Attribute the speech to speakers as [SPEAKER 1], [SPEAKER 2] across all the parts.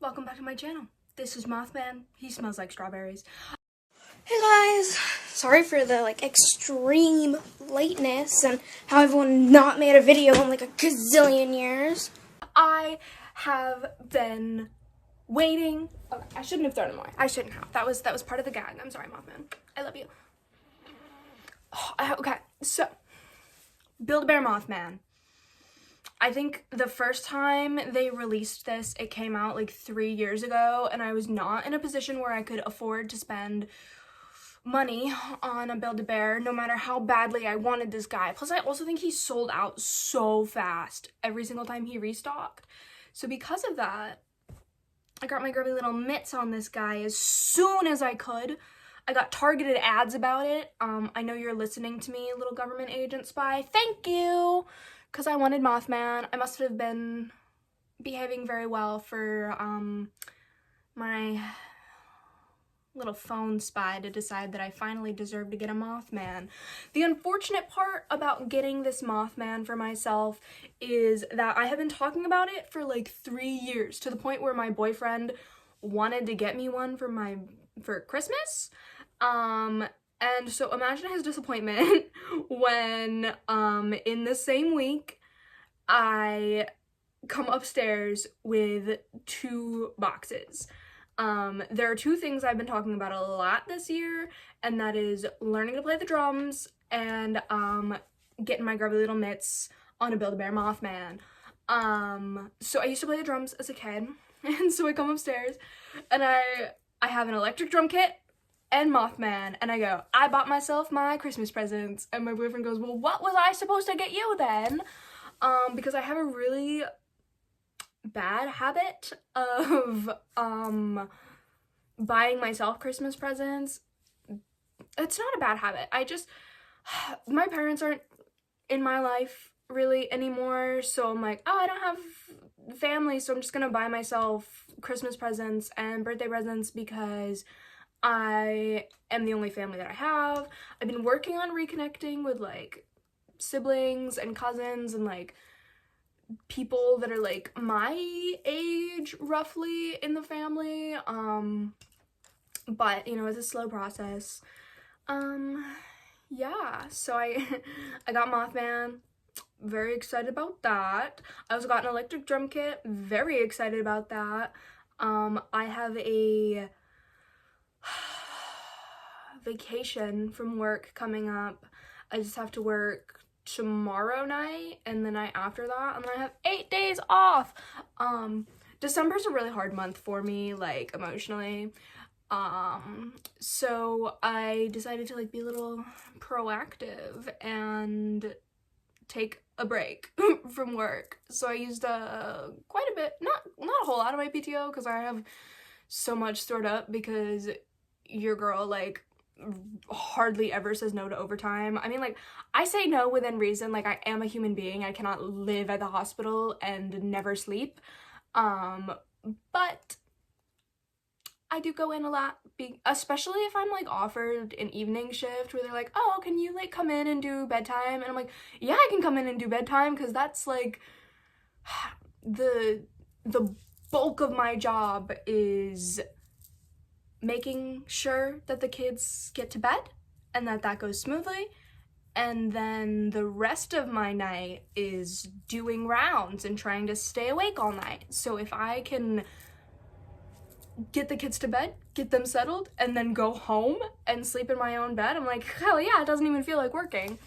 [SPEAKER 1] welcome back to my channel. This is Mothman. He smells like strawberries.
[SPEAKER 2] Hey guys, sorry for the extreme lateness and how everyone not made a video in a gazillion years.
[SPEAKER 1] I have been waiting. Okay, I shouldn't have thrown him away. I shouldn't have. That was part of the gag. I'm sorry, Mothman. I love you. Okay, so Build-A-Bear Mothman. I think the first time they released this, it came out 3 years ago, and I was not in a position where I could afford to spend money on a Build-A-Bear, no matter how badly I wanted this guy. Plus, I also think he sold out so fast every single time he restocked. So because of that, I got my girly little mitts on this guy as soon as I could. I got targeted ads about it. I know you're listening to me, little government agent spy. Thank you! Because I wanted Mothman. I must have been behaving very well for my little phone spy to decide that I finally deserved to get a Mothman. The unfortunate part about getting this Mothman for myself is that I have been talking about it for 3 years, to the point where my boyfriend wanted to get me one for Christmas. And so imagine his disappointment when, in the same week, I come upstairs with 2 boxes. There are 2 things I've been talking about a lot this year, and that is learning to play the drums and, getting my grubby little mitts on a Build-A-Bear Mothman. So I used to play the drums as a kid, and so I come upstairs, and I have an electric drum kit and Mothman, and I go, I bought myself my Christmas presents, and my boyfriend goes, well, what was I supposed to get you then? Because I have a really bad habit of, buying myself Christmas presents. It's not a bad habit, my parents aren't in my life really anymore, so I'm like, oh, I don't have family, so I'm just gonna buy myself Christmas presents and birthday presents because I am the only family that I have. I've been working on reconnecting with siblings and cousins and people that are my age roughly in the family, but it's a slow process. Yeah, so I got Mothman, very excited about that. I also got an electric drum kit, very excited about that. I have a vacation from work coming up. I just have to work tomorrow night and the night after that, and then I have 8 days off. December's a really hard month for me, emotionally. So I decided to be a little proactive and take a break from work. So I used quite a bit, not a whole lot of my PTO, because I have so much stored up, because your girl hardly ever says no to overtime. I mean, I say no within reason. I am a human being. I cannot live at the hospital and never sleep. But I do go in a lot, especially if I'm offered an evening shift where they're like, oh, can you come in and do bedtime? And I'm like, yeah, I can come in and do bedtime, because that's the bulk of my job is making sure that the kids get to bed and that goes smoothly, and then the rest of my night is doing rounds and trying to stay awake all night. So if I can get the kids to bed, get them settled, and then go home and sleep in my own bed, I'm like, hell yeah, it doesn't even feel like working.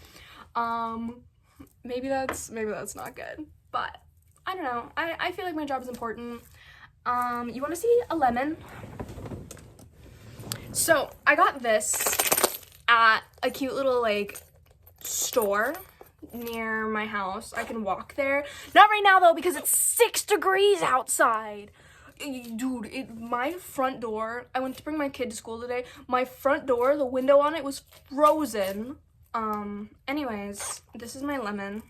[SPEAKER 1] Maybe that's not good, but I don't know. I feel like my job is important. You want to see a lemon? So I got this at a cute little store near my house. I can walk there. Not right now though, because it's 6 degrees outside. Dude, my front door, I went to bring my kid to school today. My front door, the window on it was frozen. Anyways, this is my lemon.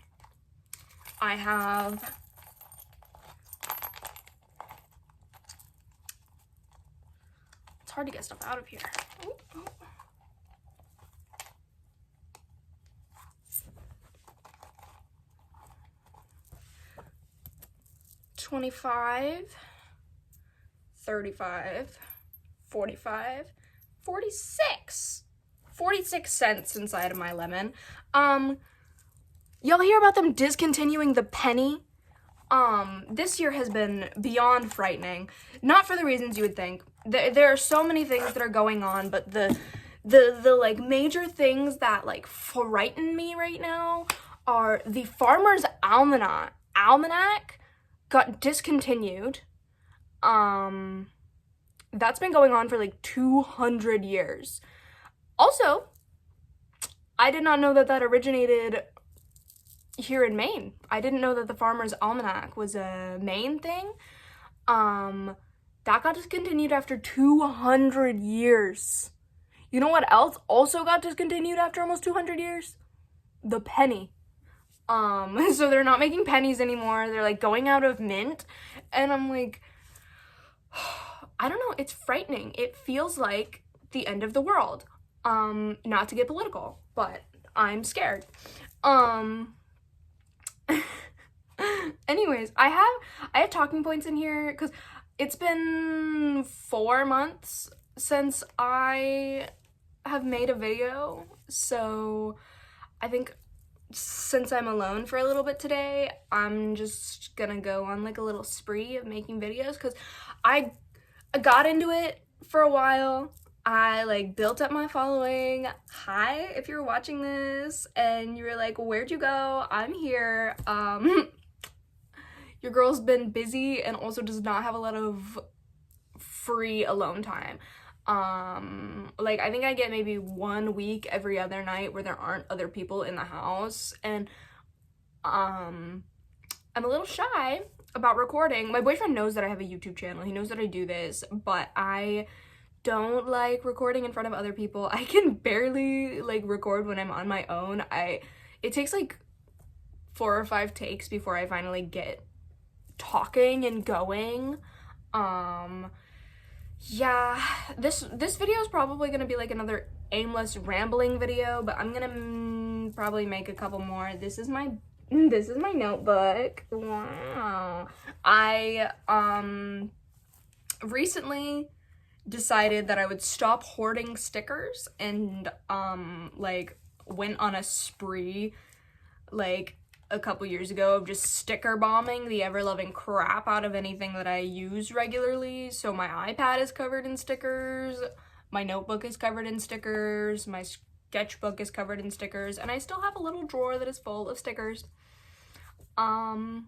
[SPEAKER 1] I have it's hard to get stuff out of here. Ooh, ooh. $25, 35, 45, 46. 46 cents inside of my lemon. Y'all hear about them discontinuing the penny? This year has been beyond frightening. Not for the reasons you would think. There are so many things that are going on, but the like major things that like frighten me right now are the Farmer's Almanac got discontinued. That's been going on for like 200 years. Also, I did not know that originated here in Maine. I didn't know that the Farmer's Almanac was a Maine thing. That got discontinued after 200 years. You know what else also got discontinued after almost 200 years? The penny. So they're not making pennies anymore. They're like going out of mint. And I'm like, I don't know, it's frightening. It feels like the end of the world. Not to get political, but I'm scared. Anyways, I have talking points in here because it's been 4 months since I have made a video. So I think since I'm alone for a little bit today, I'm just gonna go on like a little spree of making videos because I got into it for a while. I like built up my following. Hi, if you're watching this and you're like, where'd you go? I'm here. Your girl's been busy and also does not have a lot of free alone time. Like I think I get maybe 1 week every other night where there aren't other people in the house, and I'm a little shy about recording. My boyfriend knows that I have a YouTube channel. He knows that I do this, but I don't like recording in front of other people. I can barely like record when I'm on my own. It takes like 4 or 5 takes before I finally get talking and going. Yeah, this video is probably gonna be like another aimless rambling video, but I'm gonna probably make a couple more. This is my notebook. Wow. I recently decided that I would stop hoarding stickers and like went on a spree like a couple years ago of just sticker bombing the ever-loving crap out of anything that I use regularly. So my iPad is covered in stickers, my notebook is covered in stickers, my sketchbook is covered in stickers, and I still have a little drawer that is full of stickers. Yeah.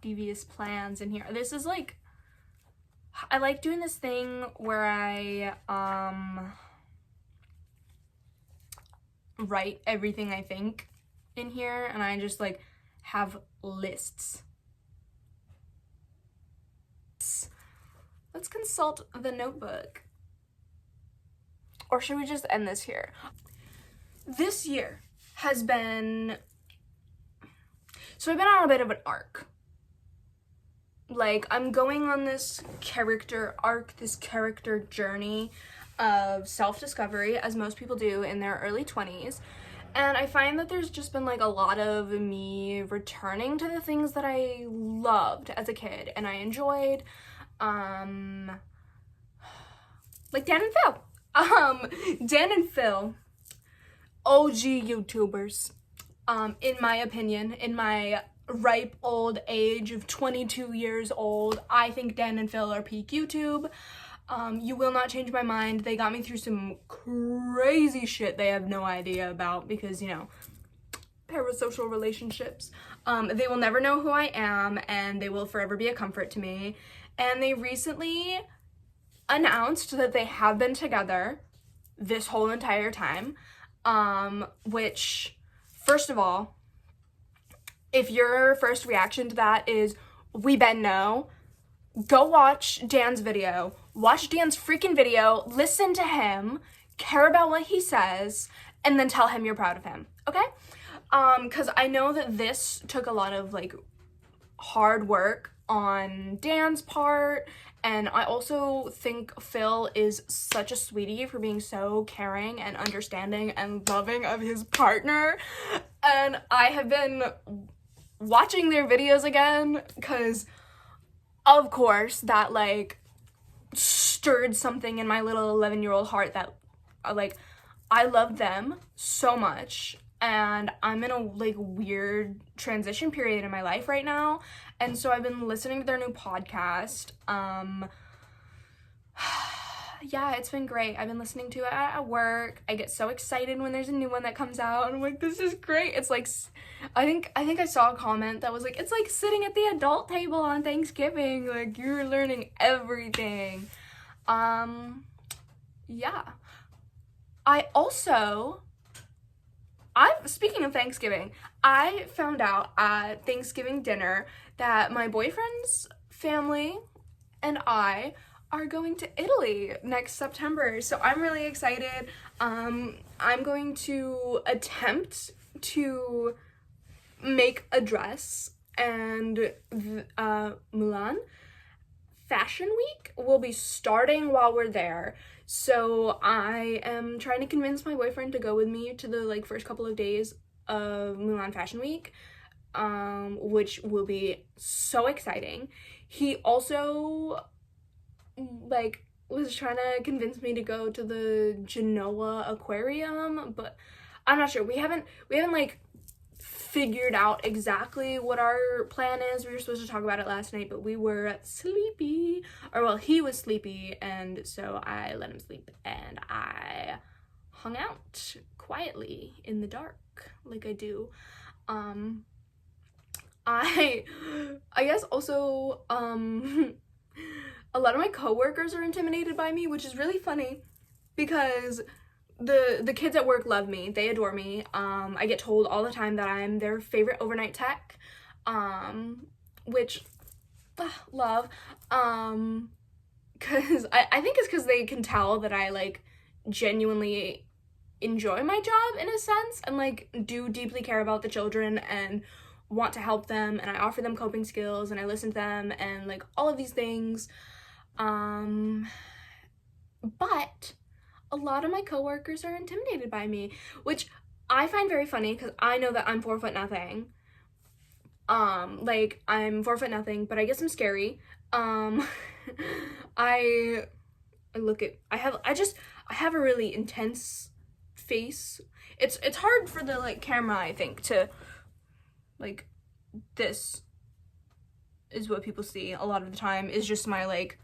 [SPEAKER 1] Devious plans in here. This is like, I like doing this thing where I write everything I think in here, and I just like have lists. Let's consult the notebook. Or should we just end this here? This year has been, so I've been on a bit of an arc. Like, I'm going on this character arc, this character journey of self-discovery, as most people do in their early 20s. And I find that there's just been like a lot of me returning to the things that I loved as a kid and I enjoyed. Like Dan and Phil. Dan and Phil, OG YouTubers. In my opinion, in my ripe old age of 22 years old, I think Dan and Phil are peak YouTube. You will not change my mind. They got me through some crazy shit they have no idea about because, you know, parasocial relationships. They will never know who I am, and they will forever be a comfort to me. And they recently announced that they have been together this whole entire time, which, first of all, if your first reaction to that is, we ben no, go watch Dan's video. Watch Dan's freaking video, listen to him, care about what he says, and then tell him you're proud of him, okay? Because I know that this took a lot of, like, hard work on Dan's part, and I also think Phil is such a sweetie for being so caring and understanding and loving of his partner, and I have been watching their videos again, because of course, that, like, stirred something in my little 11-year-old heart that, like, I love them so much, and I'm in a, like, weird transition period in my life right now, and so I've been listening to their new podcast. Yeah, it's been great. I've been listening to it at work. I get so excited when there's a new one that comes out, and I'm like, this is great. It's like, I think I saw a comment that was like, it's like sitting at the adult table on Thanksgiving. Like, you're learning everything. Yeah. Speaking of Thanksgiving, I found out at Thanksgiving dinner that my boyfriend's family and I are going to Italy next September. So I'm really excited. I'm going to attempt to make a dress, and Milan Fashion Week will be starting while we're there. So I am trying to convince my boyfriend to go with me to the, like, first couple of days of Milan Fashion Week, which will be so exciting. He also, like, was trying to convince me to go to the Genoa Aquarium, but I'm not sure. We haven't like figured out exactly what our plan is. We were supposed to talk about it last night, but we were sleepy, or well, he was sleepy, and so I let him sleep, and I hung out quietly in the dark like I do. I guess also a lot of my coworkers are intimidated by me, which is really funny because the kids at work love me. They adore me. I get told all the time that I'm their favorite overnight tech, which love. Cause I think it's because they can tell that I, like, genuinely enjoy my job in a sense, and, like, do deeply care about the children and want to help them, and I offer them coping skills, and I listen to them, and, like, all of these things. But a lot of my coworkers are intimidated by me, which I find very funny because I know that I'm 4'0". Like, I'm 4'0", but I guess I'm scary. I have a really intense face. It's hard for the, like, camera, I think, to, like, this is what people see a lot of the time, is just my, like,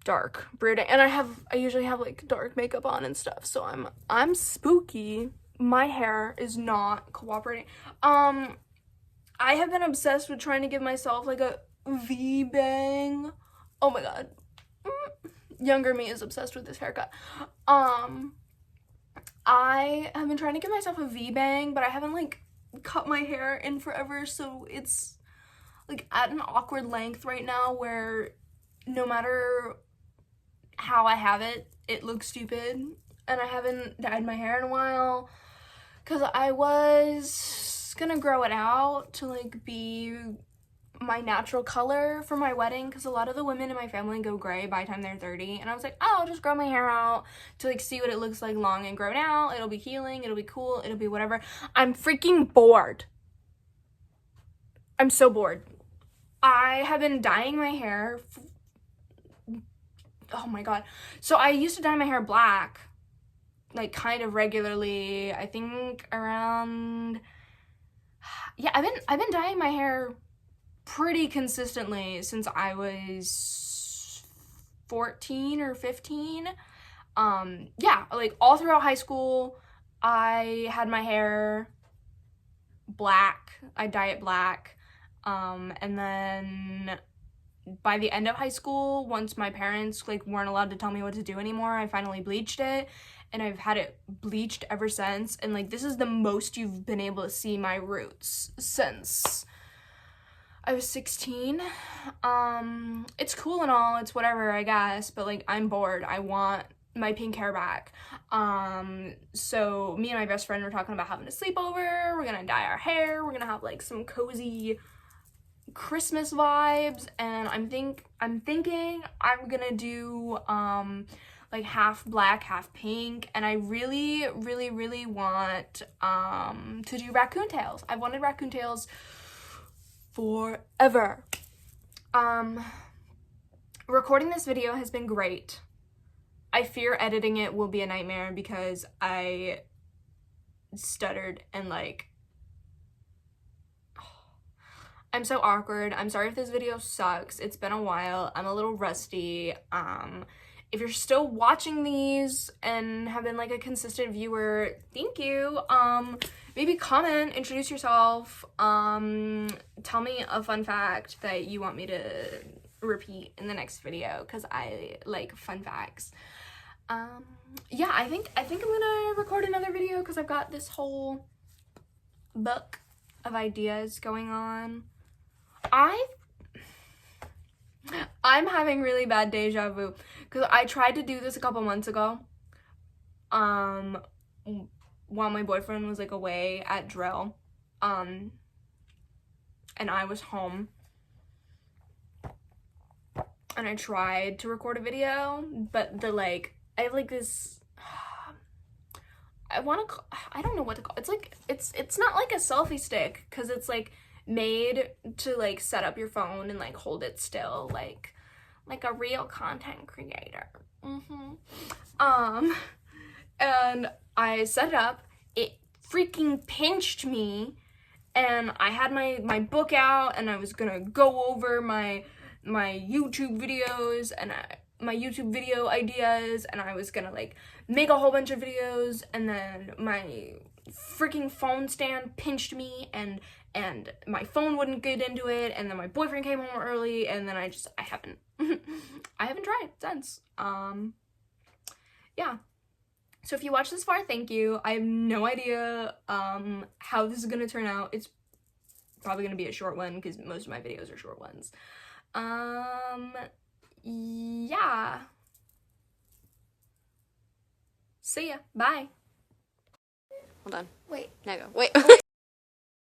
[SPEAKER 1] dark brooding, and I usually have, like, dark makeup on and stuff, so I'm spooky. My hair is not cooperating. I have been obsessed with trying to give myself, like, a V-bang. Oh my god. Younger me is obsessed with this haircut. I have been trying to give myself a V-bang, but I haven't, like, cut my hair in forever, so it's, like, at an awkward length right now where no matter how I have it, it looks stupid, and I haven't dyed my hair in a while because I was gonna grow it out to, like, be my natural color for my wedding, because a lot of the women in my family go gray by the time they're 30, and I was like, oh, I'll just grow my hair out to, like, see what it looks like long and grown out. It'll be healing, it'll be cool, it'll be whatever. I'm freaking bored. I'm so bored. I have been dyeing my hair oh my god. So I used to dye my hair black, like, kind of regularly. I think around, yeah, I've been dyeing my hair pretty consistently since I was 14 or 15. Yeah, like, all throughout high school, I had my hair black. I dye it black. And then by the end of high school, once my parents, like, weren't allowed to tell me what to do anymore, I finally bleached it, and I've had it bleached ever since, and, like, this is the most you've been able to see my roots since I was 16. It's cool and all, it's whatever, I guess, but, like, I'm bored. I want my pink hair back. So me and my best friend were talking about having a sleepover. We're gonna dye our hair. We're gonna have, like, some cozy Christmas vibes, and I'm thinking I'm gonna do like, half black, half pink, and I really want to do raccoon tails. I've wanted raccoon tails forever. Recording this video has been great. I fear editing it will be a nightmare because I stuttered and like, I'm so awkward. I'm sorry if this video sucks. It's been a while. I'm a little rusty. If you're still watching these and have been like a consistent viewer, thank you. Maybe comment, introduce yourself, tell me a fun fact that you want me to repeat in the next video because I like fun facts. Yeah, I think I'm gonna record another video because I've got this whole book of ideas going on. I'm having really bad deja vu because I tried to do this a couple months ago while my boyfriend was like away at drill and I was home, and I tried to record a video, but the like I have like this I don't know what to call it. It's like it's not like a selfie stick because it's like made to like set up your phone and like hold it still like a real content creator. And I set it up, it freaking pinched me, and I had my book out and I was gonna go over my YouTube videos and my YouTube video ideas, and I was gonna like make a whole bunch of videos, and then my freaking phone stand pinched me and my phone wouldn't get into it, and then my boyfriend came home early, and then I haven't I haven't tried since. Yeah. So if you watched this far, thank you. I have no idea how this is gonna turn out. It's probably gonna be a short one because most of my videos are short ones. Yeah. See ya. Bye.
[SPEAKER 3] Hold on.
[SPEAKER 2] Wait.
[SPEAKER 3] Now go. Wait.